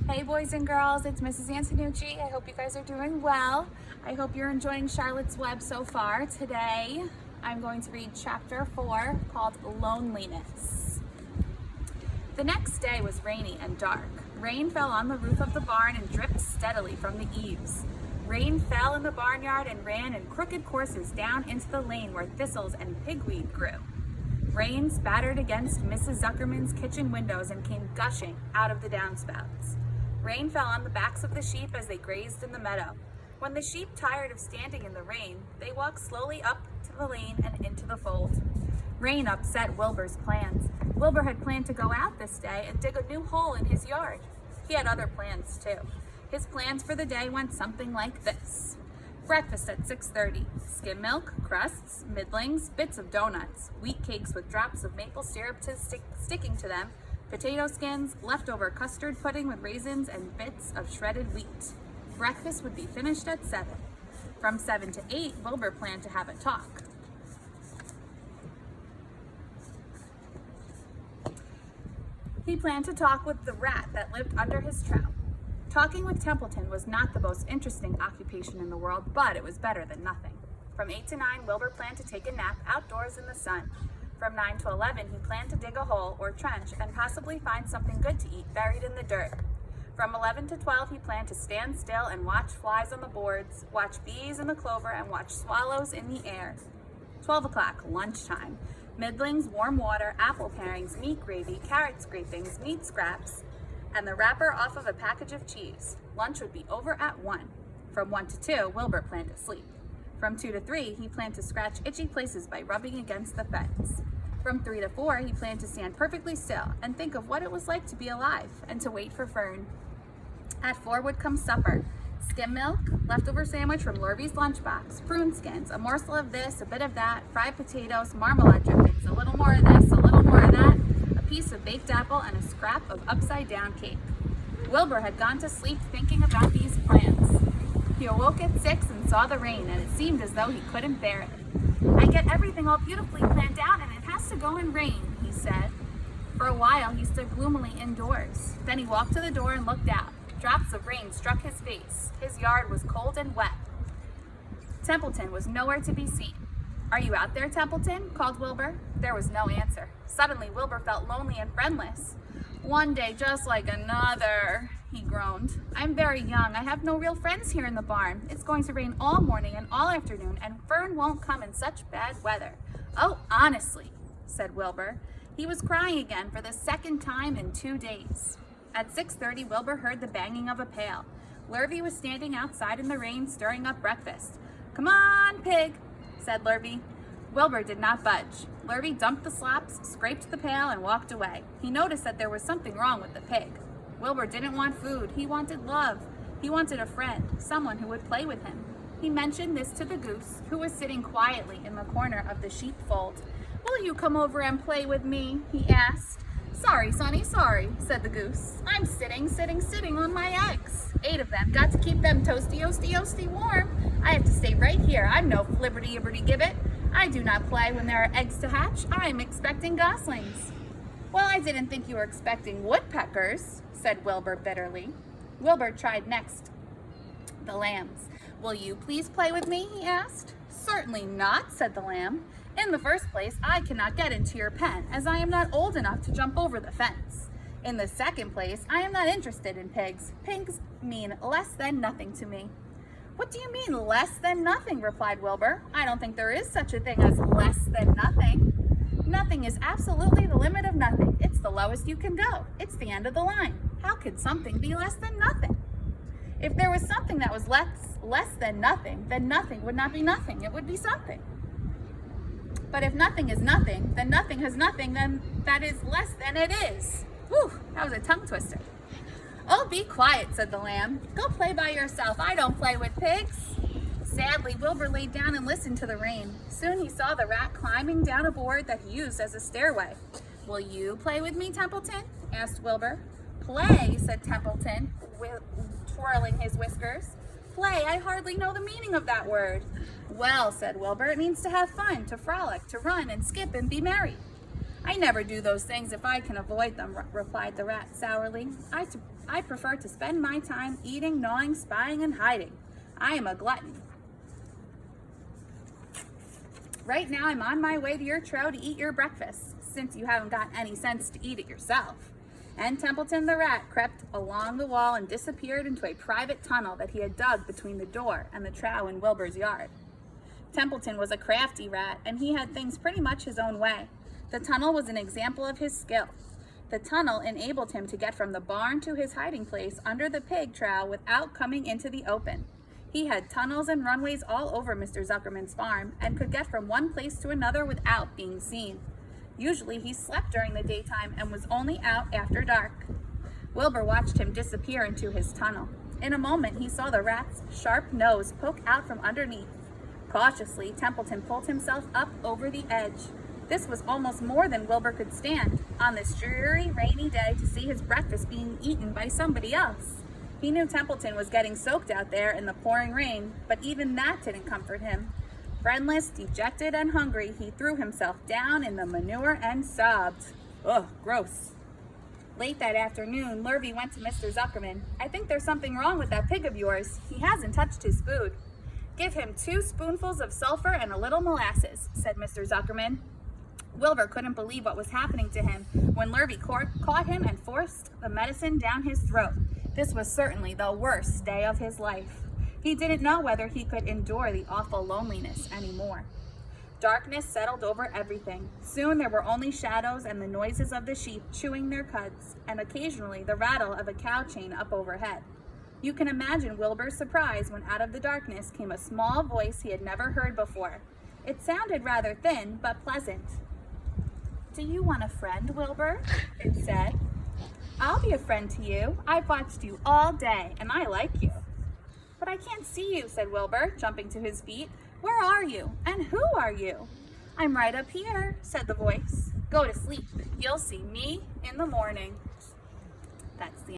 Hey boys and girls, it's Mrs. Antonucci. I hope you guys are doing well. I hope you're enjoying Charlotte's Web so far. Today, I'm going to read chapter 4 called Loneliness. The next day was rainy and dark. Rain fell on the roof of the barn and dripped steadily from the eaves. Rain fell in the barnyard and ran in crooked courses down into the lane where thistles and pigweed grew. Rain spattered against Mrs. Zuckerman's kitchen windows and came gushing out of the downspouts. Rain fell on the backs of the sheep as they grazed in the meadow. When the sheep tired of standing in the rain, they walked slowly up to the lane and into the fold. Rain upset Wilbur's plans. Wilbur had planned to go out this day and dig a new hole in his yard. He had other plans too. His plans for the day went something like this. Breakfast at 6:30. Skim milk, crusts, middlings, bits of donuts, wheat cakes with drops of maple syrup sticking to them, potato skins, leftover custard pudding with raisins, and bits of shredded wheat. Breakfast would be finished at 7. From 7 to 8, Wilbur planned to have a talk. He planned to talk with the rat that lived under his trout. Talking with Templeton was not the most interesting occupation in the world, but it was better than nothing. From 8 to 9, Wilbur planned to take a nap outdoors in the sun. From 9 to 11, he planned to dig a hole or trench and possibly find something good to eat buried in the dirt. From 11 to 12, he planned to stand still and watch flies on the boards, watch bees in the clover, and watch swallows in the air. 12 o'clock, lunchtime. Middlings, warm water, apple parings, meat gravy, carrot scrapings, meat scraps, and the wrapper off of a package of cheese. Lunch would be over at 1. From 1 to 2, Wilbur planned to sleep. From 2 to 3, he planned to scratch itchy places by rubbing against the fence. From 3 to 4, he planned to stand perfectly still and think of what it was like to be alive and to wait for Fern. At 4 would come supper. Skim milk, leftover sandwich from Lurvy's lunchbox, prune skins, a morsel of this, a bit of that, fried potatoes, marmalade drippings, a little more of this, a little more of that, a piece of baked apple, and a scrap of upside-down cake. Wilbur had gone to sleep thinking about these plans. He awoke at 6 and saw the rain, and it seemed as though he couldn't bear it. I get everything all beautifully planned out, and it has to go in rain, he said. For a while, he stood gloomily indoors. Then he walked to the door and looked out. Drops of rain struck his face. His yard was cold and wet. Templeton was nowhere to be seen. "Are you out there, Templeton?" called Wilbur. There was no answer. Suddenly, Wilbur felt lonely and friendless. "One day just like another," he groaned. "I'm very young. I have no real friends here in the barn. It's going to rain all morning and all afternoon, and Fern won't come in such bad weather." "Oh, honestly," said Wilbur. He was crying again for the second time in 2 days. At 6:30, Wilbur heard the banging of a pail. Lurvy was standing outside in the rain, stirring up breakfast. "Come on, pig," said Lurvy. Wilbur did not budge. Lurvy dumped the slops, scraped the pail, and walked away. He noticed that there was something wrong with the pig. Wilbur didn't want food. He wanted love. He wanted a friend, someone who would play with him. He mentioned this to the goose, who was sitting quietly in the corner of the sheepfold. "Will you come over and play with me?" he asked. "Sorry, Sonny, sorry," said the goose. "I'm sitting on my eggs. 8 of them. Got to keep them toasty warm. I have to stay right here. I'm no flibberty-ibberty-gibbet. I do not play when there are eggs to hatch. I'm expecting goslings." "Well, I didn't think you were expecting woodpeckers," said Wilbur bitterly. Wilbur tried next. The lambs. "Will you please play with me?" he asked. "Certainly not," said the lamb. "In the first place, I cannot get into your pen, as I am not old enough to jump over the fence. In the second place, I am not interested in pigs. Pigs mean less than nothing to me." "What do you mean, less than nothing?" replied Wilbur. "I don't think there is such a thing as less than nothing. Nothing is absolutely the limit of nothing. It's the lowest you can go. It's the end of the line. How could something be less than nothing? If there was something that was less than nothing, then nothing would not be nothing. It would be something. But if nothing is nothing, then nothing has nothing, then that is less than it is." Whew, that was a tongue twister. "Oh, be quiet," said the lamb. "Go play by yourself. I don't play with pigs." Sadly, Wilbur laid down and listened to the rain. Soon he saw the rat climbing down a board that he used as a stairway. "Will you play with me, Templeton?" asked Wilbur. "Play," said Templeton, twirling his whiskers. "Play? I hardly know the meaning of that word." "Well," said Wilbur, "it means to have fun, to frolic, to run and skip and be merry." "I never do those things if I can avoid them," replied the rat sourly. I prefer to spend my time eating, gnawing, spying, and hiding. I am a glutton. Right now I'm on my way to your trough to eat your breakfast, since you haven't got any sense to eat it yourself." And Templeton the rat crept along the wall and disappeared into a private tunnel that he had dug between the door and the trough in Wilbur's yard. Templeton was a crafty rat, and he had things pretty much his own way. The tunnel was an example of his skill. The tunnel enabled him to get from the barn to his hiding place under the pig trough without coming into the open. He had tunnels and runways all over Mr. Zuckerman's farm and could get from one place to another without being seen. Usually he slept during the daytime and was only out after dark. Wilbur watched him disappear into his tunnel. In a moment he saw the rat's sharp nose poke out from underneath. Cautiously, Templeton pulled himself up over the edge. This was almost more than Wilbur could stand on this dreary, rainy day to see his breakfast being eaten by somebody else. He knew Templeton was getting soaked out there in the pouring rain, but even that didn't comfort him. Friendless, dejected, and hungry, he threw himself down in the manure and sobbed. Ugh, gross. Late that afternoon, Lurvy went to Mr. Zuckerman. "I think there's something wrong with that pig of yours. He hasn't touched his food." "Give him 2 spoonfuls of sulfur and a little molasses," said Mr. Zuckerman. Wilbur couldn't believe what was happening to him when Lurvy caught him and forced the medicine down his throat. This was certainly the worst day of his life. He didn't know whether he could endure the awful loneliness anymore. Darkness settled over everything. Soon there were only shadows and the noises of the sheep chewing their cuds, and occasionally the rattle of a cow chain up overhead. You can imagine Wilbur's surprise when out of the darkness came a small voice he had never heard before. It sounded rather thin, but pleasant. "Do you want a friend, Wilbur?" it said. "I'll be a friend to you. I've watched you all day, and I like you." "But I can't see you," said Wilbur, jumping to his feet. "Where are you? And who are you?" "I'm right up here," said the voice. "Go to sleep. You'll see me in the morning." That's the